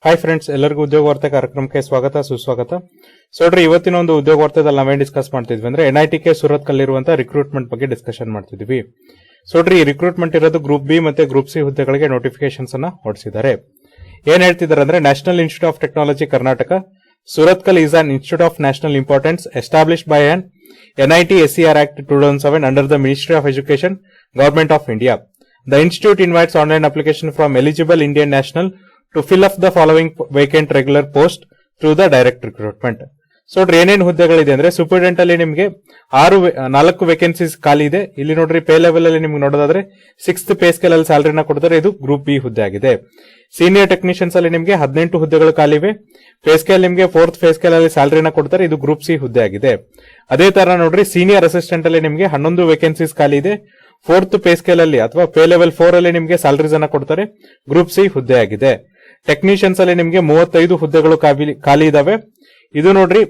Hi friends, ಎಲ್ಲರಿಗೂ ಉದ್ಯೋಗ ವಾರ್ತೆ ಕಾರ್ಯಕ್ರಮಕ್ಕೆ ಸ್ವಾಗತ ಸುಸ್ವಾಗತ. ನೋಡ್ರಿ, ಇವತ್ತಿನ ಒಂದು ಉದ್ಯೋಗ ವಾರ್ತೆದಲ್ಲಿ ನಾವೇನ್ ಡಿಸ್ಕಸ್ ಮಾಡ್ತಿದ್ವಿ ಅಂದ್ರೆ NITK ಸೂರತ್ ಕಲ್ಲಿರುವಂತಹ ರಿಕ್ರೂಟ್ಮೆಂಟ್ ಬಗ್ಗೆ ಡಿಸ್ಕಷನ್ ಮಾಡ್ತಿದ್ವಿ. ನೋಡ್ರಿ, ಈ ರಿಕ್ರೂಟ್ಮೆಂಟ್ ಇರೋದು ಗ್ರೂಪ್ ಬಿ ಮತ್ತೆ ಗ್ರೂಪ್ ಸಿ ಹುದ್ದೆಗಳಿಗೆ ನೋಟಿಫಿಕೇಶನ್ಸ್ ಅನ್ನ ಹೊರಡಿಸಿದ್ದಾರೆ. ಏನ್ ಹೇಳ್ತಿದ್ದಾರೆ ಅಂದ್ರೆ, national institute of technology Karnataka Surathkal is an institute of national importance established by an NIT SCR Act 2007 under the Ministry of Education, Government of India. The institute invites online application from eligible Indian national to fill up the following vacant regular post through the direct recruitment. So ನೋಡ್ರಿ, ಏನೇನು ಹುದ್ದೆಗಳಿದೆ ಅಂದ್ರೆ, superintendent ಅಲ್ಲಿ ನಿಮಗೆ 4 vacancies ಖಾಲಿ ಇದೆ. ಇಲ್ಲಿ ನೋಡ್ರಿ, pay level ಅಲ್ಲಿ ನಿಮ್ಗೆ ನೋಡೋದಾದ್ರೆ 6th ಪೇ ಸ್ಕೇಲ್ ಅಲ್ಲಿ ಸ್ಯಾಲರಿನ ಕೊಡ್ತಾರೆ. ಇದು ಗ್ರೂಪ್ ಬಿ ಹುದ್ದೆ ಆಗಿದೆ. ಸೀನಿಯರ್ ಟೆಕ್ನಿಷಿಯನ್ಸ್ ಅಲ್ಲಿ ನಿಮಗೆ 18 ಹುದ್ದೆಗಳು ಖಾಲಿವೆ. ಪೇ ಸ್ಕೇಲ್ ನಿಮಗೆ 4th ಪೇ ಸ್ಕೇಲ್ ಅಲ್ಲಿ ಸ್ಯಾಲರಿನ ಕೊಡ್ತಾರೆ. ಇದು ಗ್ರೂಪ್ ಸಿ ಹುದ್ದೆ ಆಗಿದೆ. ಅದೇ ತರ ನೋಡ್ರಿ, ಸೀನಿಯರ್ ಅಸಿಸ್ಟೆಂಟ್ ಅಲ್ಲಿ ನಿಮಗೆ 11 ವೇಕೆನ್ಸೀಸ್ ಖಾಲಿ ಇದೆ. 4th ಪೇ ಸ್ಕೇಲ್ ಅಲ್ಲಿ ಅಥವಾ ಪೇ ಲೆವೆಲ್ 4 ಅಲ್ಲಿ ನಿಮಗೆ ಸ್ಯಾಲರೀಸ್ ಅನ್ನ ಕೊಡ್ತಾರೆ. ಗ್ರೂಪ್ ಸಿ ಹುದ್ದೆ ಆಗಿದೆ. ಟೆಕ್ನಿಷಿಯನ್ಸ್ ಅಲ್ಲಿ ನಿಮಗೆ 35 ಹುದ್ದೆಗಳು ಖಾಲಿ ಇದಾವೆ. ಇದು ನೋಡ್ರಿ,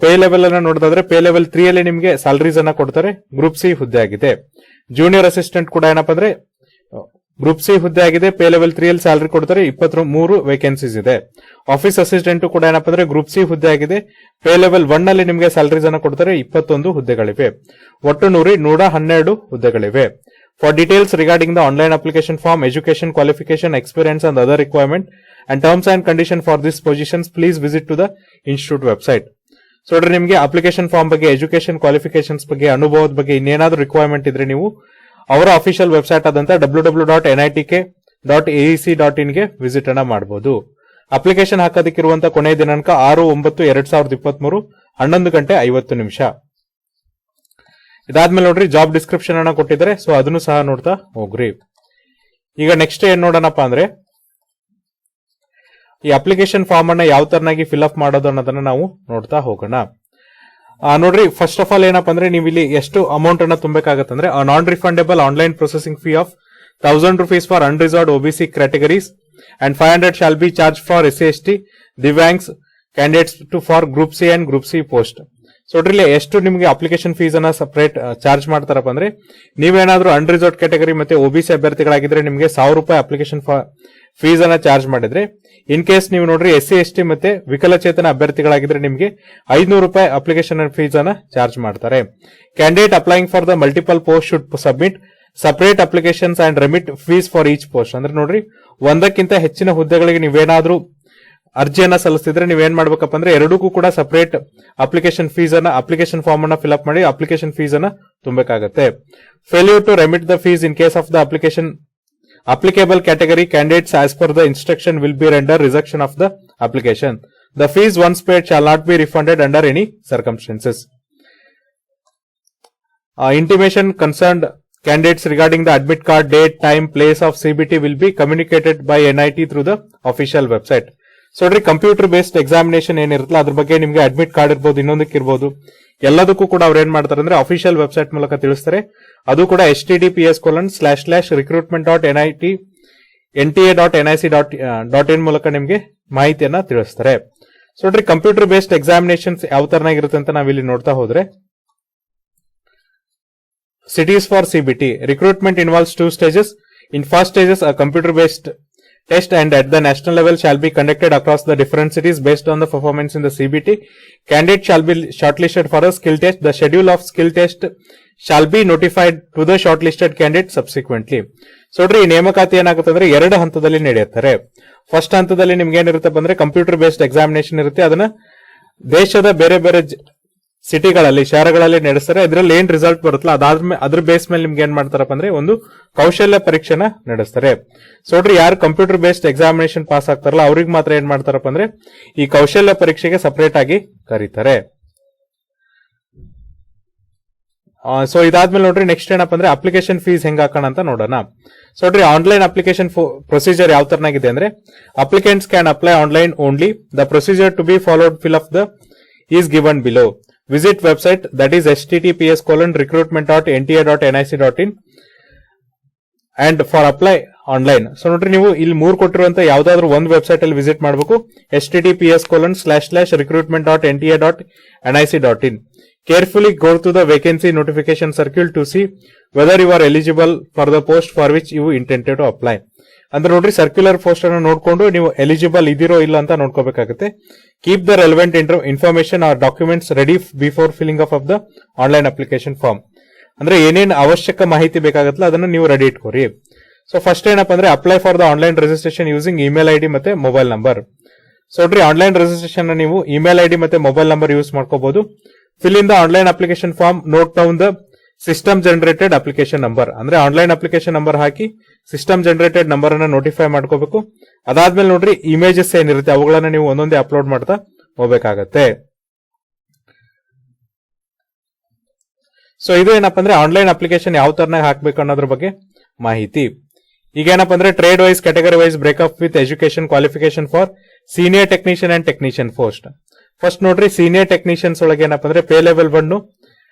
ಪೇ ಲೆವೆಲ್ ಅನ್ನ ನೋಡೋದಾದ್ರೆ ಪೇ ಲೆವೆಲ್ 3 ಅಲ್ಲಿ ನಿಮಗೆ ಸ್ಯಾಲರೀಸ್ ಅನ್ನ ಕೊಡ್ತಾರೆ. ಗ್ರೂಪ್ ಸಿ ಹುದ್ದೆ ಆಗಿದೆ. ಜೂನಿಯರ್ ಅಸಿಸ್ಟೆಂಟ್ ಕೂಡ ಏನಪ್ಪಾ ಅಂದ್ರೆ ಗ್ರೂಪ್ ಸಿ ಹುದ್ದೆ ಆಗಿದೆ. ಪೇ ಲೆವೆಲ್ 3 ಅಲ್ಲಿ ಸ್ಯಾಲರಿ ಕೊಡ್ತಾರೆ. 23 ವೇಕೆನ್ಸೀಸ್ ಇದೆ. ಆಫೀಸ್ ಅಸಿಸ್ಟೆಂಟ್ ಕೂಡ ಏನಪ್ಪಾ ಅಂದ್ರೆ ಗ್ರೂಪ್ ಸಿ ಹುದ್ದೆ ಆಗಿದೆ. ಪೇ ಲೆವೆಲ್ 1 ಅಲ್ಲಿ ನಿಮಗೆ ಸ್ಯಾಲರೀಸ್ ಅನ್ನ ಕೊಡ್ತಾರೆ. 21 ಹುದ್ದೆಗಳಿವೆ. ಒಟ್ಟು 112 ಹುದ್ದೆಗಳಿವೆ. For details regarding the online application form, education, qualification, experience and other requirement and terms and condition for these positions, please visit to the institute website. So ನೋಡ್ರಿ, ನಿಮಗೆ application form ಬಗ್ಗೆ, education qualifications ಬಗ್ಗೆ, ಅನುಭವದ ಬಗ್ಗೆ ಇನ್ನೇನಾದ್ರೂ requirement ಇದ್ರೆ ನೀವು ಅವರ official website ಆದಂತ www.nitk.aec.in ಗೆ ವಿಸಿಟ್ ಅನ್ನ ಮಾಡಬಹುದು. ಅಪ್ಲಿಕೇಶನ್ ಹಾಕೋದಕ್ಕಿರುವಂತಹ ಕೊನೆಯ ದಿನಾಂಕ 6/9/2023 11:50. ಇದಾದ್ಮೇಲೆ ನೋಡ್ರಿ, ಜಾಬ್ ಡಿಸ್ಕ್ರಿಪ್ಷನ್ ಅನ್ನ ಕೊಟ್ಟಿದ್ದಾರೆ. ಸೊ ಅದನ್ನು ಸಹ ನೋಡ್ತಾ ಹೋಗ್ರಿ. ಈಗ ನೆಕ್ಸ್ಟ್ ಏನ್ ನೋಡೋಣಪ್ಪ ಅಂದ್ರೆ, ಈ ಅಪ್ಲಿಕೇಶನ್ ಫಾರ್ಮ್ ಅನ್ನ ಯಾವ ತರನಾಗಿ ಫಿಲ್ ಅಪ್ ಮಾಡೋದು ಅನ್ನೋದನ್ನ ನಾವು ನೋಡ್ತಾ ಹೋಗೋಣ. ನೋಡ್ರಿ, ಫಸ್ಟ್ ಆಫ್ ಆಲ್ ಏನಪ್ಪಾ ಅಂದ್ರೆ, ನೀವು ಇಲ್ಲಿ ಎಷ್ಟು ಅಮೌಂಟ್ ಅನ್ನ ತುಂಬಬೇಕಾಗತ್ತಂದ್ರೆ, non refundable online processing fee of 1000 rupees for unreserved OBC categories and 500 shall be charge for SC/ST ದಿವ್ಯಾಂಗ್ಸ್ candidates to for group C and group C post. So ನೋಡ್ರಿ, ಎಷ್ಟು ನಿಮಗೆ ಅಪ್ಲಿಕೇಶನ್ ಫೀಸ್ ಅನ್ನ ಸಪರೇಟ್ ಚಾರ್ಜ್ ಮಾಡ್ತಾರಪ್ಪ ಅಂದ್ರೆ, ನೀವೇನಾದ್ರೂ unreserved category ಮತ್ತೆ OBC ಅಭ್ಯರ್ಥಿಗಳಾಗಿದ್ರೆ ನಿಮಗೆ 1000 ರೂಪಾಯಿ ಅಪ್ಲಿಕೇಶನ್ ಫೀಸ್ ಅನ್ನ ಚಾರ್ಜ್ ಮಾಡಿದ್ರೆ, ಇನ್ ಕೇಸ್ ನೀವು ನೋಡ್ರಿ SC/ST ಮತ್ತೆ ವಿಕಲಚೇತನ ಅಭ್ಯರ್ಥಿಗಳಾಗಿದ್ರೆ ನಿಮಗೆ 500 ರೂಪಾಯಿ ಅಪ್ಲಿಕೇಶನ್ ಫೀಸ್ ಅನ್ನ ಚಾರ್ಜ್ ಮಾಡ್ತಾರೆ. Candidate applying for the multiple post should submit separate applications and remit fees for each post. ಅಂದ್ರೆ ನೋಡ್ರಿ, ಒಂದಕ್ಕಿಂತ ಹೆಚ್ಚಿನ ಹುದ್ದೆಗಳಿಗೆ ನೀವೇನಾದ್ರೂ ಅರ್ಜಿಯನ್ನ ಸಲ್ಲಿಸಿದ್ರೆ ನೀವೇನ್ ಮಾಡ್ಬೇಕಪ್ಪ ಅಂದ್ರೆ, ಎರಡಕ್ಕೂ ಕೂಡ ಸಪರೇಟ್ ಅಪ್ಲಿಕೇಶನ್ ಫಾರ್ಮ್ ಅನ್ನ ಫಿಲ್ ಅಪ್ ಮಾಡಿ ಅಪ್ಲಿಕೇಶನ್ ಫೀಸ್ ಅನ್ನ ತುಂಬಬೇಕಾಗತ್ತೆ. Failure to remit the fees in case of the application applicable category candidates as per the instruction will be render rejection of the application. The fees once paid shall not be refunded under any circumstances. Intimation concerned candidates regarding the admit card, date, time, place of CBT will be communicated by NIT through the official website. So ನೋಡ್ರಿ, computer based examination ಏನಿರುತ್ತಲ್ಲ ಅದ್ರ ಬಗ್ಗೆ ನಿಮಗೆ admit card ಇರ್ಬೋದು, ಇನ್ನೊಂದಕ್ಕೆ ಇರ್ಬೋದು, ಎಲ್ಲದಕ್ಕೂ ಕೂಡ ಅವ್ರು ಏನ್ ಮಾಡ್ತಾರೆ ಅಂದ್ರೆ ಅಫಿಷಿಯಲ್ ವೆಬ್ಸೈಟ್ ಮೂಲಕ ತಿಳಿಸ್ತಾರೆ. ಅದು ಕೂಡ https://recruitment.nta.nic.in ಮೂಲಕ ನಿಮಗೆ ಮಾಹಿತಿಯನ್ನ ತಿಳಿಸ್ತಾರೆ. ಸೊ ನೋಡ್ರಿ, ಕಂಪ್ಯೂಟರ್ ಬೇಸ್ಡ್ ಎಕ್ಸಾಮಿನೇಷನ್ಸ್ ಯಾವ ತರನಾಗಿರುತ್ತೆ ಅಂತ ನಾವಿಲ್ಲಿ ನೋಡ್ತಾ ಹೋದ್ರೆ, cities for CBT recruitment involves 2 stages. In first stages, a computer based test and at the national level shall be conducted across the different cities based on the performance in the CBT. Candidate shall be shortlisted for a skill test. The schedule of skill test shall be notified to the shortlisted candidate subsequently. So ನೋಡ್ರಿ, ಈ ನೇಮಕಾತಿ ಏನಾಗುತ್ತೆ ಅಂದ್ರೆ 2 ಹಂತದಲ್ಲಿ ನಡೆಯುತ್ತಾರೆ. First ಹಂತದಲ್ಲಿ ನಿಮ್ಗೆ ಏನಿರುತ್ತೆ ಅಂದ್ರೆ ಕಂಪ್ಯೂಟರ್ ಬೇಸ್ಡ್ ಎಕ್ಸಾಮಿನೇಷನ್ ಇರುತ್ತೆ. ಅದನ್ನ ದೇಶದ ಬೇರೆ ಬೇರೆ ಸಿಟಿಗಳಲ್ಲಿ, ಶಹರಗಳಲ್ಲಿ ನಡೆಸ್ತಾರೆ. ಇದ್ರಲ್ಲಿ ಏನ್ ರಿಸಲ್ಟ್ ಬರುತ್ತಲ್ಲ ಅದ್ರ ಬೇಸ್ ಮೇಲೆ ನಿಮ್ಗೆ ಏನ್ ಮಾಡ್ತಾರಪ್ಪ ಅಂದ್ರೆ ಒಂದು ಕೌಶಲ್ಯ ಪರೀಕ್ಷೆನ ನಡೆಸ್ತಾರೆ. ಸೊ ನೋಡ್ರಿ, ಯಾರು ಕಂಪ್ಯೂಟರ್ ಬೇಸ್ಡ್ ಎಕ್ಸಾಮಿನೇಷನ್ ಪಾಸ್ ಆಗ್ತಾರಲ್ಲ ಅವ್ರಿಗೆ ಮಾತ್ರ ಏನ್ ಮಾಡ್ತಾರಪ್ಪ ಅಂದ್ರೆ ಈ ಕೌಶಲ್ಯ ಪರೀಕ್ಷೆಗೆ ಸಪರೇಟ್ ಆಗಿ ಕರೀತಾರೆ. ಸೊ ಇದಾದ್ಮೇಲೆ ನೋಡ್ರಿ, ನೆಕ್ಸ್ಟ್ ಏನಪ್ಪ ಅಂದ್ರೆ ಅಪ್ಲಿಕೇಶನ್ ಫೀಸ್ ಹೆಂಗ್ ಹಾಕೋಣ ಅಂತ ನೋಡೋಣ. ಸೊ ನೋಡ್ರಿ, ಆನ್ಲೈನ್ ಅಪ್ಲಿಕೇಶನ್ ಪ್ರೊಸೀಜರ್ ಯಾವ ತರನಾಗಿದೆ ಅಂದ್ರೆ, applicants can apply online only. The procedure to be followed fill up the is given below. Visit website that is https://recruitment.nta.nic.in and for apply online. So ನೋಡ್ರಿ, ನೀವು ಇಲ್ಲಿ 3 ಕೊಟ್ಟಿರುವಂತ ಯಾವ್ದಾದ್ರು ಒಂದು ವೆಬ್ಸೈಟ್ ಅಲ್ಲಿ ವಿಸಿಟ್ ಮಾಡಬೇಕು. https://recruitment.nta.nic.in. Carefully go to the vacancy notification circle to see whether you are eligible for the post for which you intended to apply. ಅಂದ್ರೆ ನೋಡ್ರಿ circular post ಅನ್ನು ನೋಡ್ಕೊಂಡು ನೀವು ಎಲಿಜಿಬಲ್ ಇದಿರೋ ಇಲ್ಲ ಅಂತ ನೋಡ್ಕೋಬೇಕಾಗುತ್ತೆ. Keep the relevant information or documents ready before filling of the online application form. ಅಂದ್ರೆ ಏನೇನು ಅವಶ್ಯಕ ಮಾಹಿತಿ ಬೇಕಾಗತ್ತಲ್ಲ ಅದನ್ನ ನೀವು ರೆಡಿ ಇಟ್ಕೋರಿ. ಸೊ ಫಸ್ಟ್ ಏನಪ್ಪಾ ಅಂದ್ರೆ apply for the online registration using email ID ಮತ್ತೆ ಮೊಬೈಲ್ ನಂಬರ್. ಸೊ ನೋಡ್ರಿ ಆನ್ಲೈನ್ ರಿಜಿಸ್ಟ್ರೇಷನ್ ನೀವು ಇಮೇಲ್ ಐಡಿ ಮತ್ತೆ ಮೊಬೈಲ್ ನಂಬರ್ ಯೂಸ್ ಮಾಡ್ಕೋಬಹುದು. Fill in the online application form, note down the system generated application number. ಅಂದ್ರೆ online application number ಹಾಕಿ system generated number ಅನ್ನ notify ಮಾಡ್ಕೋಬೇಕು. ಅದಾದ್ಮೇಲೆ ನೋಡ್ರಿ ಇಮೇಜಸ್ ಏನಿರುತ್ತೆ ಅವುಗಳನ್ನ ನೀವು ಒಂದೊಂದೇ ಅಪ್ಲೋಡ್ ಮಾಡ್ತಾ ಹೋಗ್ಬೇಕಾಗತ್ತೆ. ಸೊ ಇದು ಏನಪ್ಪಾ ಅಂದ್ರೆ ಆನ್ಲೈನ್ ಅಪ್ಲಿಕೇಶನ್ ಯಾವ ತರನಾಗಿ ಹಾಕ್ಬೇಕು ಅನ್ನೋದ್ರ ಬಗ್ಗೆ ಮಾಹಿತಿ. ಈಗ ಏನಪ್ಪಾ ಅಂದ್ರೆ trade wise, category wise breakup with education qualification for senior technician and technician post. First ನೋಡ್ರಿ ಸೀನಿಯರ್ ಟೆಕ್ನಿಷಿಯನ್ಸ್ ಒಳಗೆ ಏನಪ್ಪಾ ಅಂದ್ರೆ pay level 1,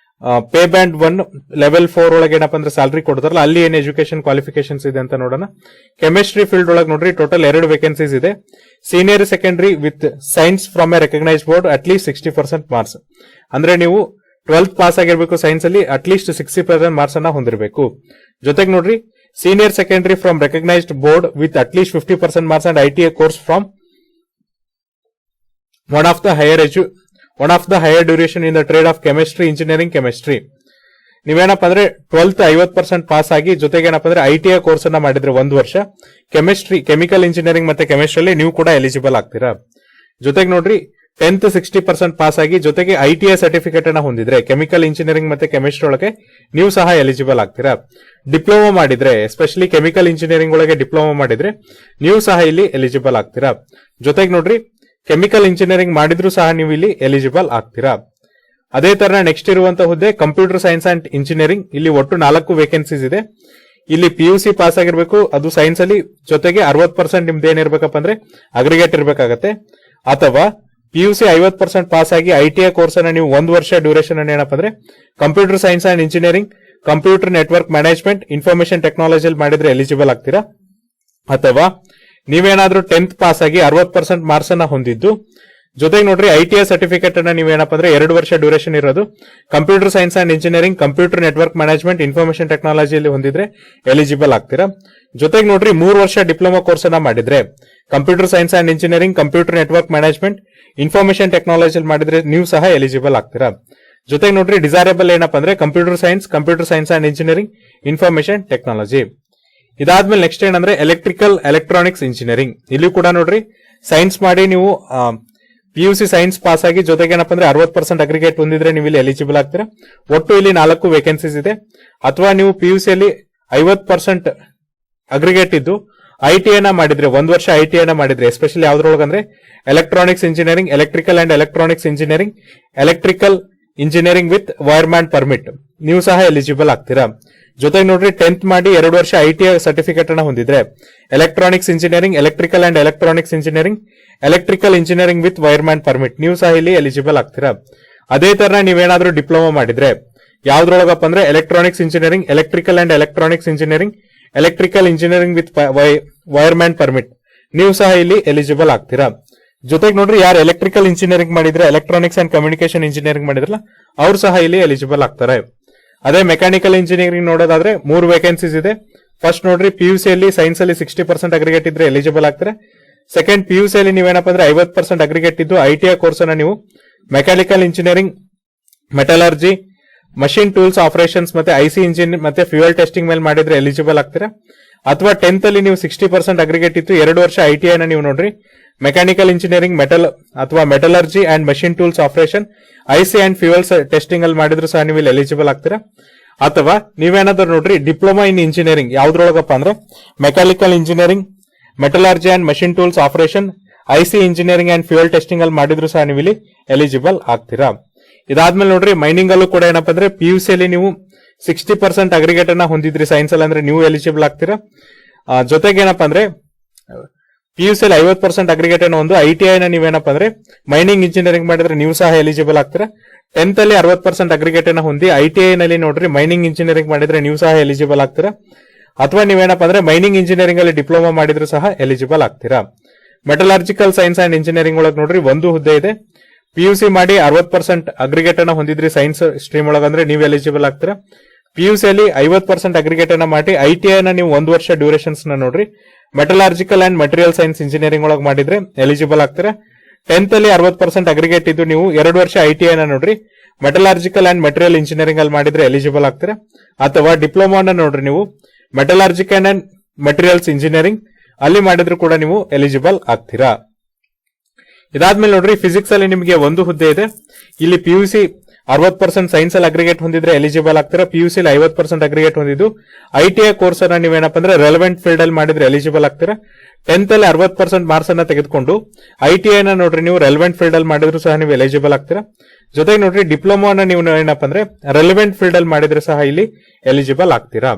pay band 1, level 4 ಒಳಗೆ ಏನಪ್ಪಾ ಅಂದ್ರೆ ಸ್ಯಾಲರಿ ಕೊಡ್ತಾರಲ್ಲ ಅಲ್ಲಿ ಏನ್ ಎಜುಕೇಶನ್ ಕ್ವಾಲಿಫಿಕೇಶನ್ಸ್ ಇದೆ ಅಂತ ನೋಡೋಣ. ಕೆಮಿಸ್ಟ್ರಿ ಫೀಲ್ಡ್ ಒಳಗೆ ನೋಡ್ರಿ ಟೋಟಲ್ 2 ವೇಕೆನ್ಸೀಸ್ ಇದೆ. Senior secondary with science from a recognised board at least 60% marks. ಅಂದ್ರೆ ನೀವು 12th ಪಾಸ್ ಆಗಿರ್ಬೇಕು ಸೈನ್ಸ್ ಅಲ್ಲಿ, ಅಟ್ ಲೀಸ್ಟ್ 60% ಮಾರ್ಕ್ಸ್ ಅನ್ನ ಹೊಂದಿರಬೇಕು. ಜೊತೆಗೆ ನೋಡ್ರಿ senior secondary from recognised board with at least 50% marks and ITA course from one of the higher duration in the trade of chemistry, engineering, chemistry. ನೀವೇನಪ್ಪ ಅಂದ್ರೆ 12th 50% pass ಆಗಿ ಜೊತೆಗೆ ಏನಪ್ಪ ಅಂದ್ರೆ ITA ಕೋರ್ಸ್ ಅನ್ನ ಮಾಡಿದ್ರೆ 1 ವರ್ಷ, ಕೆಮಿಸ್ಟ್ರಿ, ಕೆಮಿಕಲ್ ಇಂಜಿನಿಯರಿಂಗ್ ಮತ್ತೆ ಕೆಮಿಸ್ಟ್ರಿಯಲ್ಲಿ ನೀವು ಕೂಡ ಎಲಿಜಿಬಲ್ ಆಗ್ತೀರಾ. ಜೊತೆಗೆ ನೋಡ್ರಿ 10th 60% ಪಾಸ್ ಆಗಿ ಜೊತೆಗೆ ITA ಸರ್ಟಿಫಿಕೇಟ್ ಅನ್ನ ಹೊಂದಿದ್ರೆ ಕೆಮಿಕಲ್ ಇಂಜಿನಿಯರಿಂಗ್ ಮತ್ತೆ ಕೆಮಿಸ್ಟ್ರಿ ಒಳಗೆ ನೀವು ಸಹ ಎಲಿಜಿಬಲ್ ಆಗ್ತೀರಾ. ಡಿಪ್ಲೊಮಾ ಮಾಡಿದ್ರೆ, ಎಸ್ಪೆಷಲಿ ಕೆಮಿಕಲ್ ಇಂಜಿನಿಯರಿಂಗ್ ಒಳಗೆ ಡಿಪ್ಲೊಮಾ ಮಾಡಿದ್ರೆ ನೀವು ಸಹ ಇಲ್ಲಿ ಎಲಿಜಿಬಲ್ ಆಗ್ತೀರಾ. ಜೊತೆಗೆ ನೋಡ್ರಿ ಕೆಮಿಕಲ್ ಇಂಜಿನಿಯರಿಂಗ್ ಮಾಡಿದ್ರು ಸಹ ನೀವು ಇಲ್ಲಿ ಎಲಿಜಿಬಲ್ ಆಗ್ತೀರಾ. ಅದೇ ತರ ನೆಕ್ಸ್ಟ್ ಇರುವಂತಹ ಹುದ್ದೆ ಕಂಪ್ಯೂಟರ್ ಸೈನ್ಸ್ ಅಂಡ್ ಇಂಜಿನಿಯರಿಂಗ್. ಇಲ್ಲಿ ಒಟ್ಟು 4 ವೇಕೆನ್ಸೀಸ್ ಇದೆ. ಇಲ್ಲಿ PUC ಪಾಸ್ ಆಗಿರ್ಬೇಕು, ಅದು ಸೈನ್ಸ್ ಅಲ್ಲಿ, ಜೊತೆಗೆ 60% ನಿಮ್ದು ಏನಿರ್ಬೇಕಪ್ಪ ಅಂದ್ರೆ ಅಗ್ರಿಗೇಟ್ ಇರ್ಬೇಕಾಗತ್ತೆ. ಅಥವಾ PUC 50% ಪಾಸ್ ಆಗಿ ITA ಕೋರ್ಸ್ ಅನ್ನ ನೀವು 1 ವರ್ಷ ಡ್ಯೂರೇಷನ್ ಅನ್ನ ಏನಪ್ಪ ಅಂದ್ರೆ computer science and engineering, computer network management, information technology ಮಾಡಿದ್ರೆ ಎಲಿಜಿಬಲ್ ಆಗ್ತೀರಾ. ಅಥವಾ ನೀವೇನಾದ್ರೂ 10th ಪಾಸ್ ಆಗಿ 60% ಮಾರ್ಕ್ಸ್ ಅನ್ನ ಹೊಂದಿದ್ದು, ಜೊತೆಗೆ ನೋಡ್ರಿ ITA ಸರ್ಟಿಫಿಕೇಟ್ ಅನ್ನ ನೀವೇನಪ್ಪ ಅಂದ್ರೆ 2 ವರ್ಷ ಡ್ಯೂರೇಷನ್ ಇರೋದು computer science and engineering, computer network management, information ಟೆಕ್ನಾಲಜಿಯಲ್ಲಿ ಹೊಂದಿದ್ರೆ ಎಲಿಜಿಬಲ್ ಆಗ್ತೀರಾ. ಜೊತೆಗೆ ನೋಡ್ರಿ 3 ವರ್ಷ ಡಿಪ್ಲೊಮಾ ಕೋರ್ಸ್ ಅನ್ನ ಮಾಡಿದ್ರೆ computer science and engineering, computer network management, information technology ಮಾಡಿದ್ರೆ ನೀವು ಸಹ ಎಲಿಜಿಬಲ್ ಆಗ್ತೀರಾ. ಜೊತೆಗೆ ನೋಡ್ರಿ ಡಿಸೈರಬಲ್ ಏನಪ್ಪ ಅಂದ್ರೆ computer science and engineering, information technology. ಇದಾದ್ಮೇಲೆ ನೆಕ್ಸ್ಟ್ ಏನಂದ್ರೆ ಎಲೆಕ್ಟ್ರಿಕಲ್ ಎಲೆಕ್ಟ್ರಾನಿಕ್ಸ್ ಇಂಜಿನಿಯರಿಂಗ್. ಇಲ್ಲಿ ಕೂಡ ನೋಡ್ರಿ ಸೈನ್ಸ್ ಮಾಡಿ ನೀವು PUC ಸೈನ್ಸ್ ಪಾಸ್ ಆಗಿ ಜೊತೆಗೆ ಏನಪ್ಪ ಅಂದ್ರೆ 60% ಅಗ್ರಿಗೇಟ್ ಹೊಂದಿದ್ರೆ ನೀವು ಇಲ್ಲಿ ಎಲಿಜಿಬಲ್ ಆಗ್ತೀರಾ. ಒಟ್ಟು ಇಲ್ಲಿ 4 ವೇಕೆನ್ಸೀಸ್ ಇದೆ. ಅಥವಾ ನೀವು PUC ಅಲ್ಲಿ 50% ಅಗ್ರಿಗೇಟ್ ಇದ್ದು ITA ನ ಮಾಡಿದ್ರೆ, 1 ವರ್ಷ ITA ನ ಮಾಡಿದ್ರೆ, ಎಸ್ಪೆಷಲಿ ಯಾವ್ದ್ರೊಳಗೆ ಅಂದ್ರೆ electronics engineering, electrical and electronics engineering, electrical engineering with wireman permit, ನೀವು ಸಹ ಎಲಿಜಿಬಲ್ ಆಗ್ತೀರಾ. ಜೊತೆಗೆ ನೋಡ್ರಿ 10th ಮಾಡಿ 2 ವರ್ಷ ITA ಸರ್ಟಿಫಿಕೇಟ್ ಅನ್ನ ಹೊಂದಿದ್ರೆ electronics engineering, electrical and electronics engineering, electrical engineering with wireman permit, ನೀವು ಸಹ ಇಲ್ಲಿ ಎಲಿಜಿಬಲ್ ಆಗ್ತೀರಾ. ಅದೇ ತರ ನೀವೇನಾದ್ರೂ ಡಿಪ್ಲೊಮಾ ಮಾಡಿದ್ರೆ ಯಾವ್ದ್ರೊಳಗಪ್ಪ ಅಂದ್ರೆ electronics engineering, electrical and electronics engineering, electrical engineering with wireman permit, ನೀವು ಸಹ ಇಲ್ಲಿ ಎಲಿಜಿಬಲ್ ಆಗ್ತೀರಾ. ಜೊತೆಗೆ ನೋಡ್ರಿ ಯಾರು ಎಲೆಕ್ಟ್ರಿಕಲ್ ಇಂಜಿನಿಯರಿಂಗ್ ಮಾಡಿದ್ರೆ, ಎಲೆಕ್ಟ್ರಾನಿಕ್ಸ್ ಅಂಡ್ ಕಮ್ಯುನಿಕೇಶನ್ ಇಂಜಿನಿಯರಿಂಗ್ ಮಾಡಿದ್ರಲ್ಲ ಅವ್ರು ಸಹ ಇಲ್ಲಿ ಎಲಿಜಿಬಲ್ ಆಗ್ತಾರೆ. ಅದೇ ಮೆಕ್ಯಾನಿಕಲ್ ಇಂಜಿನಿಯರಿಂಗ್ ನೋಡೋದಾದ್ರೆ 3 ವೇಕೆನ್ಸೀಸ್ ಇದೆ. ಫಸ್ಟ್ ನೋಡ್ರಿ PUC ಅಲ್ಲಿ ಸೈನ್ಸ್ ಅಲ್ಲಿ 60% ಅಗ್ರಿಗೇಟ್ ಇದ್ರೆ ಎಲಿಜಿಬಲ್ ಆಗ್ತಾರೆ. ಸೆಕೆಂಡ್ PUC ಅಲ್ಲಿ ನೀವೇನಪ್ಪ ಅಂದ್ರೆ 50% ಅಗ್ರಿಗೇಟ್ ಇದ್ದು ITA ಕೋರ್ಸ್ ಅನ್ನ ನೀವು mechanical engineering, metallurgy, machine tools operations ಮತ್ತೆ IC ಇಂಜಿನ್ ಮತ್ತೆ ಫ್ಯೂಯಲ್ ಟೆಸ್ಟಿಂಗ್ ಮೇಲೆ ಮಾಡಿದ್ರೆ ಎಲಿಜಿಬಲ್ ಆಗ್ತೀರಾ. ಅಥವಾ 10th ಅಲ್ಲಿ ನೀವು 60% ಅಗ್ರಿಗೇಟ್ ಇತ್ತು 2 ವರ್ಷ ITA ನ ನೀವು ನೋಡ್ರಿ mechanical engineering, metallurgy and machine tools operation, IC and fuels testing ಅಲ್ಲಿ ಮಾಡಿದ್ರು ಸಹ ನೀವು ಇಲ್ಲಿ ಎಲಿಜಿಬಲ್ ಆಗ್ತೀರಾ. ಅಥವಾ ನೀವೇನಾದ್ರೂ ನೋಡ್ರಿ ಡಿಪ್ಲೊಮಾ ಇನ್ ಇಂಜಿನಿಯರಿಂಗ್ ಯಾವ್ದ್ರೊಳಗಪ್ಪ ಅಂದ್ರೆ mechanical engineering, metallurgy and machine tools operation, IC engineering and fuel testing ಅಲ್ಲಿ ಮಾಡಿದ್ರು ಸಹ ನೀವು ಇಲ್ಲಿ ಎಲಿಜಿಬಲ್ ಆಗ್ತೀರಾ. ಇದಾದ್ಮೇಲೆ ನೋಡ್ರಿ ಮೈನಿಂಗ್ ಅಲ್ಲೂ ಕೂಡ ಏನಪ್ಪ ಅಂದ್ರೆ PUC ಅಲ್ಲಿ ನೀವು 60% ಅಗ್ರಿಗೇಟ್ ಅನ್ನ ಹೊಂದಿದ್ರಿ ಸೈನ್ಸ್ ಅಲ್ಲಿ ಅಂದ್ರೆ ನೀವು ಎಲಿಜಿಬಲ್ ಆಗ್ತೀರಾ. ಜೊತೆಗೆ ಏನಪ್ಪಾ ಅಂದ್ರೆ PUC ಅಲ್ಲಿ 50% ಅಗ್ರಿಗೇಟ್ ಅನ್ನು ಒಂದು ITA ನ ನೀವೇನಪ್ಪ ಅಂದ್ರೆ ಮೈನಿಂಗ್ ಇಂಜಿನಿಯರಿಂಗ್ ಮಾಡಿದ್ರೆ ನೀವು ಸಹ ಎಲಿಜಿಬಲ್ ಆಗ್ತೀರಾ. 10th ಅಲ್ಲಿ 60% ಅಗ್ರಿಗೇಟ್ ಅನ್ನು ಹೊಂದಿ ITA ನಲ್ಲಿ ನೋಡ್ರಿ ಮೈನಿಂಗ್ ಇಂಜಿನಿಯರಿಂಗ್ ಮಾಡಿದ್ರೆ ನೀವು ಸಹ ಎಲಿಜಿಬಲ್ ಆಗ್ತೀರಾ. ಅಥವಾ ನೀವೇನಪ್ಪ ಅಂದ್ರೆ ಮೈನಿಂಗ್ ಇಂಜಿನಿಯರಿಂಗ್ ಅಲ್ಲಿ ಡಿಪ್ಲೊಮಾ ಮಾಡಿದ್ರು ಸಹ ಎಲಿಜಿಬಲ್ ಆಗ್ತೀರಾ. ಮೆಟಲರ್ಜಿಕಲ್ ಸೈನ್ಸ್ ಅಂಡ್ ಇಂಜಿನಿಯರಿಂಗ್ ಒಳಗೆ ನೋಡ್ರಿ 1 ಹುದ್ದೆ ಇದೆ. PUC ಮಾಡಿ 60% ಅಗ್ರಿಗೇಟ್ ಅನ್ನ ಹೊಂದಿದ್ರಿ ಸೈನ್ಸ್ ಸ್ಟ್ರೀಮ್ ಒಳಗಂದ್ರೆ ನೀವು ಎಲಿಜಿಬಲ್ ಆಗ್ತೀರಾ. PUC ಅಲ್ಲಿ 50% ಅಗ್ರಿಗೇಟ್ ಅನ್ನ ಮಾಡಿ ITA ನ ನೀವು 1 ವರ್ಷ ಡ್ಯೂರೇಷನ್ಸ್ ನ ನೋಡ್ರಿ metallurgical and material science engineering ಒಳಗೆ ಮಾಡಿದ್ರೆ ಎಲಿಜಿಬಲ್ ಆಗ್ತೀರಾ. 10th ಅಲ್ಲಿ 60% ಅಗ್ರಿಗೇಟ್ ಇದ್ದು ನೀವು 2 ವರ್ಷ ITI ನ ನೋಡ್ರಿ ಮೆಟಲಾರ್ಜಿಕಲ್ ಅಂಡ್ ಮೆಟೀರಿಯಲ್ ಇಂಜಿನಿಯರಿಂಗ್ ಅಲ್ಲಿ ಮಾಡಿದ್ರೆ ಎಲಿಜಿಬಲ್ ಆಗ್ತೀರಾ. ಅಥವಾ ಡಿಪ್ಲೊಮಾನ ನೋಡ್ರಿ ನೀವು ಮೆಟಲಾರ್ಜಿಕಲ್ ಅಂಡ್ ಮೆಟೀರಿಯಲ್ಸ್ ಇಂಜಿನಿಯರಿಂಗ್ ಅಲ್ಲಿ ಮಾಡಿದ್ರು ಕೂಡ ನೀವು ಎಲಿಜಿಬಲ್ ಆಗ್ತೀರಾ. ಇದಾದ್ಮೇಲೆ ನೋಡ್ರಿ ಫಿಸಿಕ್ಸ್ ಅಲ್ಲಿ ನಿಮಗೆ ಒಂದು ಹುದ್ದೆ ಇದೆ. ಇಲ್ಲಿ PUC 60% ಸೈನ್ಸ್ ಅಲ್ಲಿ ಅಗ್ರಿಗೇಟ್ ಹೊಂದಿದ್ರೆ ಎಲಿಜಿಬಲ್ ಆಗ್ತೀರಾ. PUC ಅಲ್ಲಿ 50% ಅಗ್ರಿಗೇಟ್ ಹೊಂದಿದ್ದು ITI ಕೋರ್ಸ್ ಅನ್ನ ನೀವೇನಪ್ಪ ಅಂದ್ರೆ ರೆಲೆವೆಂಟ್ ಫೀಲ್ಡ್ ಅಲ್ಲಿ ಮಾಡಿದ್ರೆ ಎಲಿಜಿಬಲ್ ಆಗ್ತೀರಾ. 10th ಅಲ್ಲಿ 60% ಮಾರ್ಕ್ಸ್ ಅನ್ನ ತೆಗೆದುಕೊಂಡು ITI ನ ನೋಡ್ರಿ ನೀವು ರೆಲೆವೆಂಟ್ ಫೀಲ್ಡ್ ಅಲ್ಲಿ ಮಾಡಿದ್ರು ಸಹ ನೀವು ಎಲಿಜಿಬಲ್ ಆಗ್ತೀರಾ. ಜೊತೆಗೆ ನೋಡ್ರಿ ಡಿಪ್ಲೊಮಾನ ನೀವು ಏನಪ್ಪ ಅಂದ್ರೆ ರೆಲೆವೆಂಟ್ ಫೀಲ್ಡ್ ಅಲ್ಲಿ ಮಾಡಿದ್ರೆ ಸಹ ಇಲ್ಲಿ ಎಲಿಜಿಬಲ್ ಆಗ್ತೀರಾ.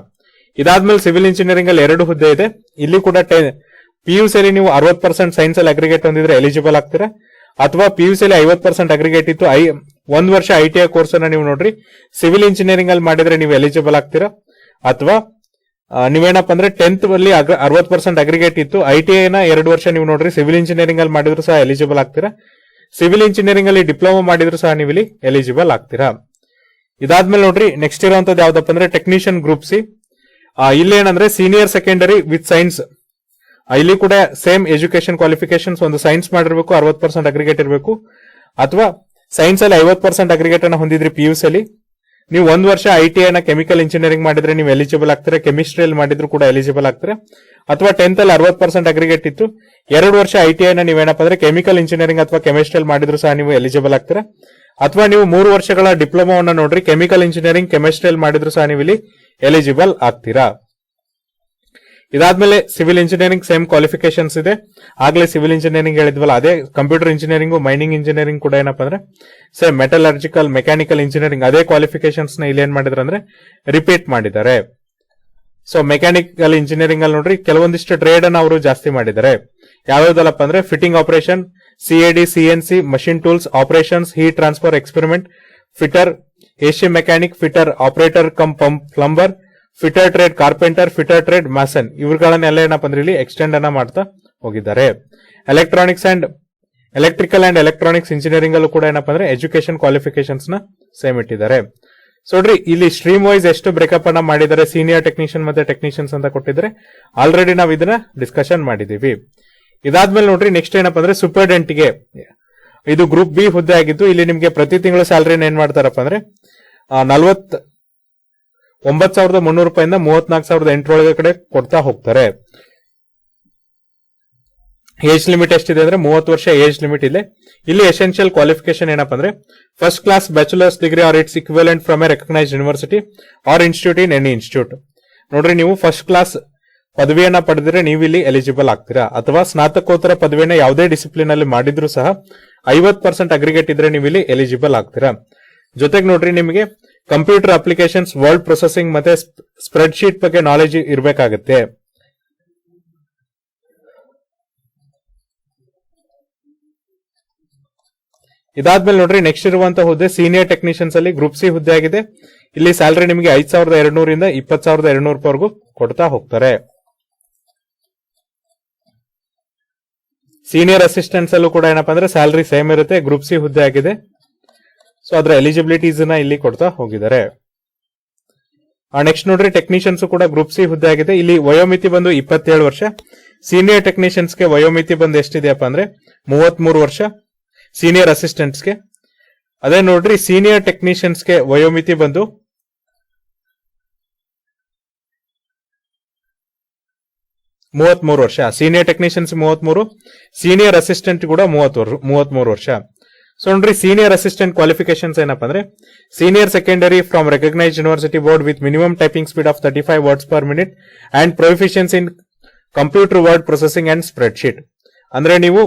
ಇದಾದ್ಮೇಲೆ ಸಿವಿಲ್ ಇಂಜಿನಿಯರಿಂಗ್ ಅಲ್ಲಿ 2 ಹುದ್ದೆ ಇದೆ. ಇಲ್ಲಿ ಕೂಡ PUC ಅಲ್ಲಿ ನೀವು 60% ಸೈನ್ಸ್ ಅಲ್ಲಿ ಅಗ್ರಿಗೇಟ್ ಹೊಂದಿದ್ರೆ ಎಲಿಜಿಬಲ್ ಆಗ್ತೀರಾ. ಅಥವಾ PUC ಅಲ್ಲಿ 50% ಅಗ್ರಿಗೇಟ್ ಇತ್ತು 1 ವರ್ಷ ITI ಕೋರ್ಸ್ ಅನ್ನ ನೀವು ನೋಡ್ರಿ ಸಿವಿಲ್ ಇಂಜಿನಿಯರಿಂಗ್ ಅಲ್ಲಿ ಮಾಡಿದ್ರೆ ನೀವು ಎಲಿಜಿಬಲ್ ಆಗ್ತೀರಾ. ಅಥವಾ ನೀವೇನಪ್ಪ ಅಂದ್ರೆ 10th ಅಲ್ಲಿ 60% ಅಗ್ರಿಗೇಟ್ ಇತ್ತು ITI ನ 2 ವರ್ಷ ನೀವು ನೋಡ್ರಿ ಸಿವಿಲ್ ಇಂಜಿನಿಯರಿಂಗ್ ಅಲ್ಲಿ ಮಾಡಿದ್ರು ಸಹ ಎಲಿಜಿಬಲ್ ಆಗ್ತೀರಾ. ಸಿವಿಲ್ ಇಂಜಿನಿಯರಿಂಗ್ ಅಲ್ಲಿ ಡಿಪ್ಲೊಮಾ ಮಾಡಿದ್ರು ಸಹ ನೀವು ಇಲ್ಲಿ ಎಲಿಜಿಬಲ್ ಆಗ್ತೀರಾ. ಇದಾದ್ಮೇಲೆ ನೋಡ್ರಿ ನೆಕ್ಸ್ಟ್ ಇರುವಂತದ್ದು ಯಾವ್ದಪ್ಪ ಅಂದ್ರೆ ಟೆಕ್ನಿಷಿಯನ್ ಗ್ರೂಪ್ ಸಿ. ಇಲ್ಲಿ ಏನಂದ್ರೆ ಸೀನಿಯರ್ ಸೆಕೆಂಡರಿ ವಿತ್ ಸೈನ್ಸ್. ಇಲ್ಲಿ ಕೂಡ ಸೇಮ್ ಎಜುಕೇಶನ್ ಕ್ವಾಲಿಫಿಕೇಶನ್ಸ್, ಒಂದು ಸೈನ್ಸ್ ಮಾಡಿರ್ಬೇಕು, 60% ಅಗ್ರಿಗೇಟ್ ಇರಬೇಕು. ಅಥವಾ ಸೈನ್ಸ್ ಅಲ್ಲಿ 50% ಅಗ್ರಿಗೇಟ್ ಅನ್ನ ಹೊಂದಿದ್ರಿ PUC ಅಲ್ಲಿ, ನೀವು 1 ವರ್ಷ ITI ನ ಕೆಮಿಕಲ್ ಇಂಜಿನಿಯರಿಂಗ್ ಮಾಡಿದ್ರೆ ನೀವು ಎಲಿಜಿಬಲ್ ಆಗ್ತೀರಾ. ಕೆಮಿಸ್ಟ್ರಿಯಲ್ಲಿ ಮಾಡಿದ್ರು ಕೂಡ ಎಲಿಜಿಬಲ್ ಆಗ್ತೀರಾ. ಅಥವಾ 10th ಅಲ್ಲಿ 60% ಅಗ್ರಿಗೇಟ್ ಇತ್ತು 2 ವರ್ಷ ITI ನ ನೀವೇನಪ್ಪ ಅಂದ್ರೆ ಕೆಮಿಕಲ್ ಇಂಜಿನಿಯರಿಂಗ್ ಅಥವಾ ಕೆಮಿಸ್ಟ್ರಿಯಲ್ಲಿ ಮಾಡಿದ್ರು ಸಹ ನೀವು ಎಲಿಜಿಬಲ್ ಆಗ್ತೀರಾ. ಅಥವಾ ನೀವು 3 ವರ್ಷಗಳ ಡಿಪ್ಲೊಮಾವನ್ನ ನೋಡ್ರಿ ಕೆಮಿಕಲ್ ಇಂಜಿನಿಯರಿಂಗ್ ಕೆಮಿಸ್ಟ್ರಿಯಲ್ಲಿ ಮಾಡಿದ್ರು ಸಹ ನೀವು ಇಲ್ಲಿ ಎಲಿಜಿಬಲ್ ಆಗ್ತೀರಾ. ಇದಾದ್ಮೇಲೆ ಸಿವಿಲ್ ಇಂಜಿನಿಯರಿಂಗ್ ಸೇಮ್ ಕ್ವಾಲಿಫಿಕೇಶನ್ಸ್ ಇದೆ. ಆಗ್ಲೇ ಸಿವಿಲ್ ಇಂಜಿನಿಯರಿಂಗ್ ಹೇಳಿದ್ವಲ್ಲ ಅದೇ ಕಂಪ್ಯೂಟರ್ ಇಂಜಿನಿಯರಿಂಗ್, ಮೈನಿಂಗ್ ಇಂಜಿನಿಯರಿಂಗ್ ಕೂಡ ಏನಪ್ಪ ಅಂದ್ರೆ ಸೇಮ್ ಮೆಟಲರ್ಜಿಕಲ್ ಮೆಕ್ಯಾನಿಕಲ್ ಇಂಜಿನಿಯರಿಂಗ್ ಅದೇ ಕ್ವಾಲಿಫಿಕೇಶನ್ಸ್ ನ ಇಲ್ಲಿ ಏನ್ ಮಾಡಿದ್ರೆ ಅಂದ್ರೆ ರಿಪೀಟ್ ಮಾಡಿದ್ದಾರೆ. ಸೊ ಮೆಕ್ಯಾನಿಕಲ್ ಇಂಜಿನಿಯರಿಂಗ್ ಅಲ್ಲಿ ನೋಡ್ರಿ ಕೆಲವೊಂದಿಷ್ಟು ಟ್ರೇಡ್ ಅನ್ನ ಅವರು ಜಾಸ್ತಿ ಮಾಡಿದ್ದಾರೆ. ಯಾವ್ಯಾವ್ದಲ್ಲಪ್ಪ ಅಂದ್ರೆ fitting operation, CAD, CNC, machine tools operations, heat transfer experiment, fitter, AC mechanic, fitter, operator come plumber, fitter trade carpenter, fitter trade Mason, ಇವುಗಳನ್ನೆಲ್ಲ ಏನಪ್ಪ ಅಂದ್ರೆ ಇಲ್ಲಿ ಎಕ್ಸ್ಟೆಂಡ್ ಅನ್ನ ಮಾಡ್ತಾ ಹೋಗಿದ್ದಾರೆ. Electronics and electrical and electronics engineering ಅಲ್ಲೂ ಕೂಡ ಏನಪ್ಪ ಅಂದ್ರೆ ಎಜುಕೇಶನ್ ಕ್ವಾಲಿಫಿಕೇಶನ್ಸ್ ನ ಸೇಮ್ ಇಟ್ಟಿದ್ದಾರೆ. ಸೊ ನೋಡ್ರಿ ಇಲ್ಲಿ ಸ್ಟ್ರೀಮ್ ವೈಸ್ ಎಷ್ಟು ಬ್ರೇಕಪ್ ಅನ್ನ ಮಾಡಿದ್ದಾರೆ, ಸೀನಿಯರ್ ಟೆಕ್ನಿಷಿಯನ್ ಮತ್ತೆ ಟೆಕ್ನಿಷಿಯನ್ಸ್ ಅಂತ ಕೊಟ್ಟಿದ್ರೆ ಆಲ್ರೆಡಿ ನಾವು ಇದನ್ನ ಡಿಸ್ಕಷನ್ ಮಾಡಿದೀವಿ. ಇದಾದ್ಮೇಲೆ ನೋಡ್ರಿ ನೆಕ್ಸ್ಟ್ ಏನಪ್ಪ ಅಂದ್ರೆ ಸೂಪರ್ಡೆಂಟ್ ಗೆ ಇದು ಗ್ರೂಪ್ ಬಿ ಹುದ್ದೆ ಆಗಿದ್ದು ಇಲ್ಲಿ ನಿಮ್ಗೆ ಪ್ರತಿ ತಿಂಗಳ ಸ್ಯಾಲರಿನ ಏನ್ ಮಾಡ್ತಾರಪ್ಪ ಅಂದ್ರೆ 49,300 ರೂಪಾಯಿಂದ 34,800 ಕಡೆ ಕೊಡ್ತಾ ಹೋಗ್ತಾರೆ. ಏಜ್ ಲಿಮಿಟ್ ಎಷ್ಟಿದೆ ಅಂದ್ರೆ 30 ವರ್ಷ ಏಜ್ ಲಿಮಿಟ್ ಇದೆ. ಇಲ್ಲಿ ಎಸೆನ್ಷಿಯಲ್ ಕ್ವಾಲಿಫಿಕೇಶನ್ ಏನಪ್ಪ ಅಂದ್ರೆ first class bachelor's degree or its equivalent from a recognised university or institute in any institute. ನೋಡ್ರಿ ನೀವು ಫಸ್ಟ್ ಕ್ಲಾಸ್ ಪದವಿಯನ್ನ ಪಡೆದ್ರೆ ನೀವು ಇಲ್ಲಿ ಎಲಿಜಿಬಲ್ ಆಗ್ತೀರಾ. ಅಥವಾ ಸ್ನಾತಕೋತ್ತರ ಪದವಿಯನ್ನ ಯಾವುದೇ ಡಿಸಿಪ್ಲಿನ್ ಅಲ್ಲಿ ಮಾಡಿದ್ರು ಸಹ 50% ಅಗ್ರಿಗೇಟ್ ಇದ್ರೆ ನೀವು ಇಲ್ಲಿ ಎಲಿಜಿಬಲ್ ಆಗ್ತೀರಾ. ಜೊತೆಗೆ ನೋಡ್ರಿ ನಿಮಗೆ ಕಂಪ್ಯೂಟರ್ ಅಪ್ಲಿಕೇಶನ್ಸ್, ವರ್ಡ್ ಪ್ರೊಸೆಸಿಂಗ್ ಮತ್ತೆ ಸ್ಪ್ರೆಡ್ ಶೀಟ್ ಬಗ್ಗೆ ನಾಲೆಜ್ ಇರಬೇಕಾಗುತ್ತೆ. ಇದಾದ್ಮೇಲೆ ನೋಡ್ರಿ ನೆಕ್ಸ್ಟ್ ಇರುವಂತಹ ಹುದ್ದೆ ಸೀನಿಯರ್ ಟೆಕ್ನಿಷಿಯನ್ಸ್ ಅಲ್ಲಿ ಗ್ರೂಪ್ ಸಿ ಹುದ್ದೆ ಆಗಿದೆ. ಇಲ್ಲಿ ಸ್ಯಾಲರಿ ನಿಮಗೆ 5,200 ಇಂದ 20,200 ರೂಪಾಯಿವರೆಗೂ ಕೊಡ್ತಾ ಹೋಗ್ತಾರೆ. ಸೀನಿಯರ್ ಅಸಿಸ್ಟೆಂಟ್ಸ್ ಅಲ್ಲೂ ಕೂಡ ಏನಪ್ಪಾ ಅಂದ್ರೆ ಸ್ಯಾಲರಿ ಸೇಮ್ ಇರುತ್ತೆ. ಗ್ರೂಪ್ ಸಿ ಹುದ್ದೆ ಆಗಿದೆ. ಸೊ ಅದರ ಎಲಿಜಿಬಿಲಿಟೀಸ್ ನ ಇಲ್ಲಿ ಕೊಡ್ತಾ ಹೋಗಿದ್ದಾರೆ. ನೆಕ್ಸ್ಟ್ ನೋಡ್ರಿ ಟೆಕ್ನಿಷಿಯನ್ಸ್ ಕೂಡ ಗ್ರೂಪ್ ಸಿ ಹುದ್ದೆ ಆಗಿದೆ. ಇಲ್ಲಿ ವಯೋಮಿತಿ ಬಂದು 27 ವರ್ಷ. ಸೀನಿಯರ್ ಟೆಕ್ನಿಷಿಯನ್ಸ್ ಗೆ ವಯೋಮಿತಿ ಬಂದು ಎಷ್ಟಿದೆಯಪ್ಪ ಅಂದ್ರೆ 33 ವರ್ಷ ಸೀನಿಯರ್ ಅಸಿಸ್ಟೆಂಟ್ಸ್ ಗೆ. ಅದೇ ನೋಡ್ರಿ ಸೀನಿಯರ್ ಟೆಕ್ನಿಷಿಯನ್ಸ್ ಗೆ ವಯೋಮಿತಿ ಬಂದು 33 ವರ್ಷ. ಸೀನಿಯರ್ ಟೆಕ್ನಿಷಿಯನ್ಸ್ 33, ಸೀನಿಯರ್ ಅಸಿಸ್ಟೆಂಟ್ ಕೂಡ 33 ವರ್ಷ. ಸೊ ನೋಡ್ರಿ ಸೀನಿಯರ್ ಅಸಿಸ್ಟೆಂಟ್ ಕ್ವಾಲಿಫಿಕೇಶನ್ಸ್ ಏನಪ್ಪ ಅಂದ್ರೆ senior secondary from recognised university board with minimum typing speed of 35 words per minute and proficiency in computer word processing and spread sheet. ಅಂದ್ರೆ ನೀವು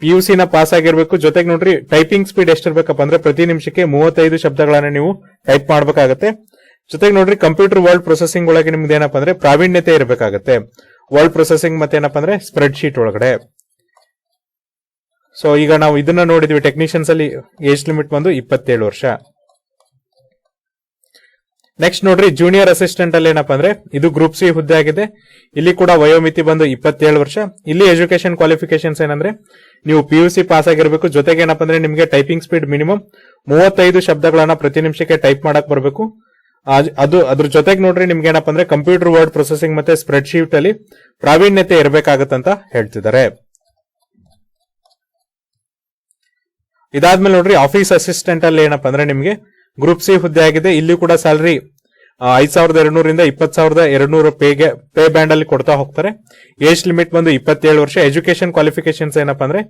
PUC ನ pass ಆಗಿರ್ಬೇಕು. ಜೊತೆಗೆ ನೋಡ್ರಿ ಟೈಪಿಂಗ್ ಸ್ಪೀಡ್ ಎಷ್ಟಿರ್ಬೇಕಪ್ಪ ಅಂದ್ರೆ ಪ್ರತಿ ನಿಮಿಷಕ್ಕೆ 35 ಶಬ್ದಗಳನ್ನ ನೀವು ಟೈಪ್ ಮಾಡಬೇಕಾಗತ್ತೆ. ಜೊತೆಗೆ ನೋಡ್ರಿ ಕಂಪ್ಯೂಟರ್ ವರ್ಡ್ ಪ್ರೊಸೆಸಿಂಗ್ ಒಳಗೆ ನಿಮ್ದು ಏನಪ್ಪ ಅಂದ್ರೆ ಪ್ರಾವೀಣ್ಯತೆ ಇರಬೇಕಾಗತ್ತೆ. ವರ್ಡ್ ಪ್ರೊಸೆಸಿಂಗ್ ಮತ್ತೆ ಏನಪ್ಪ ಅಂದ್ರೆ ಸ್ಪ್ರೆಡ್ ಶೀಟ್ ಒಳಗಡೆ. ಸೊ ಈಗ ನಾವು ಇದನ್ನ ನೋಡಿದ್ವಿ. ಟೆಕ್ನಿಷಿಯನ್ಸ್ ಅಲ್ಲಿ ಏಜ್ ಲಿಮಿಟ್ ಬಂದು 27 ವರ್ಷ. ನೆಕ್ಸ್ಟ್ ನೋಡ್ರಿ ಜೂನಿಯರ್ ಅಸಿಸ್ಟೆಂಟ್ ಅಲ್ಲಿ ಏನಪ್ಪಾ ಅಂದ್ರೆ ಇದು ಗ್ರೂಪ್ ಸಿ ಹುದ್ದೆ ಆಗಿದೆ. ಇಲ್ಲಿ ಕೂಡ ವಯೋಮಿತಿ ಬಂದು 27 ವರ್ಷ. ಇಲ್ಲಿ ಎಜುಕೇಶನ್ ಕ್ವಾಲಿಫಿಕೇಶನ್ಸ್ ಏನಂದ್ರೆ ನೀವು PUC ಪಾಸ್ ಆಗಿರ್ಬೇಕು. ಜೊತೆಗೆ ಏನಪ್ಪಾ ಅಂದ್ರೆ ನಿಮಗೆ ಟೈಪಿಂಗ್ ಸ್ಪೀಡ್ ಮಿನಿಮಮ್ 35 ಶಬ್ದಗಳನ್ನ ಪ್ರತಿ ನಿಮಿಷಕ್ಕೆ ಟೈಪ್ ಮಾಡಕ್ ಬರಬೇಕು. ಅದ್ರ ಜೊತೆಗೆ ನೋಡ್ರಿ ನಿಮ್ಗೆ ಏನಪ್ಪಾ ಅಂದ್ರೆ ಕಂಪ್ಯೂಟರ್ ವರ್ಡ್ ಪ್ರೊಸೆಸಿಂಗ್ ಮತ್ತೆ ಸ್ಪ್ರೆಡ್ ಶೀಟ್ ಅಲ್ಲಿ ಪ್ರಾವೀಣ್ಯತೆ ಇರಬೇಕಾಗತ್ತಂತ ಹೇಳ್ತಿದ್ದಾರೆ. ಇದಾದ್ಮೇಲೆ ನೋಡ್ರಿ ಆಫೀಸ್ ಅಸಿಸ್ಟೆಂಟ್ ಅಲ್ಲಿ ಏನಪ್ಪಾ ಅಂದ್ರೆ ನಿಮ್ಗೆ ಗ್ರೂಪ್ ಸಿ ಹುದ್ದೆ ಆಗಿದೆ. ಇಲ್ಲಿ ಕೂಡ ಸ್ಯಾಲರಿ 5,200 20,200 ಪೇ ಬ್ಯಾಂಡ್ ಅಲ್ಲಿ ಕೊಡ್ತಾ ಹೋಗ್ತಾರೆ. ಏಜ್ ಲಿಮಿಟ್ ಬಂದು 27 ವರ್ಷ. ಎಜುಕೇಶನ್ ಕ್ವಾಲಿಫಿಕೇಶನ್ಸ್ ಏನಪ್ಪಾ ಅಂದ್ರೆ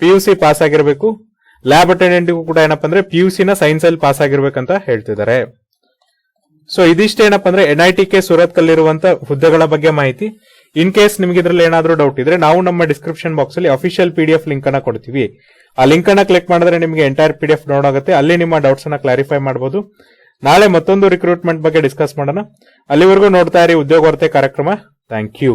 PUC ಪಾಸ್ ಆಗಿರಬೇಕು. ಲ್ಯಾಬ್ ಅಟೆಂಡೆಂಟ್ ಕೂಡ ಏನಪ್ಪಾ ಅಂದ್ರೆ PUC ನ ಸೈನ್ಸ್ ಅಲ್ಲಿ ಪಾಸ್ ಆಗಿರ್ಬೇಕಂತ ಹೇಳ್ತಿದ್ದಾರೆ. ಸೊ ಇದಿಷ್ಟು ಏನಪ್ಪಾ ಅಂದ್ರೆ NITK ಸೂರತ್ ಕಲ್ಲಿರುವಂತ ಹುದ್ದೆಗಳ ಬಗ್ಗೆ ಮಾಹಿತಿ. ಇನ್ ಕೇಸ್ ನಿಮ್ಗೆ ಇದ್ರಲ್ಲಿ ಏನಾದ್ರೂ ಡೌಟ್ ಇದ್ರೆ ನಾವು ನಮ್ಮ ಡಿಸ್ಕ್ರಿಪ್ಷನ್ ಬಾಕ್ಸ್ ಅಲ್ಲಿ ಅಫಿಷಿಯಲ್ PDF ಲಿಂಕ್ ಅನ್ನ ಕೊಡ್ತೀವಿ. ಆ ಲಿಂಕ್ ಅನ್ನ ಕ್ಲಿಕ್ ಮಾಡಿದ್ರೆ ನಿಮಗೆ ಎಂಟೈರ್ PDF ಡೌನ್ ಆಗುತ್ತೆ. ಅಲ್ಲಿ ನಿಮ್ಮ ಡೌಟ್ಸ್ ಅನ್ನ ಕ್ಲಾರಿಫೈ ಮಾಡಬಹುದು. ನಾಳೆ ಮತ್ತೊಂದು ರಿಕ್ರೂಟ್ಮೆಂಟ್ ಬಗ್ಗೆ ಡಿಸ್ಕಸ್ ಮಾಡೋಣ. ಅಲ್ಲಿವರೆಗೂ ನೋಡ್ತಾ ಇರಿ ಉದ್ಯೋಗ ವಾರ್ತೆ ಕಾರ್ಯಕ್ರಮ. Thank you.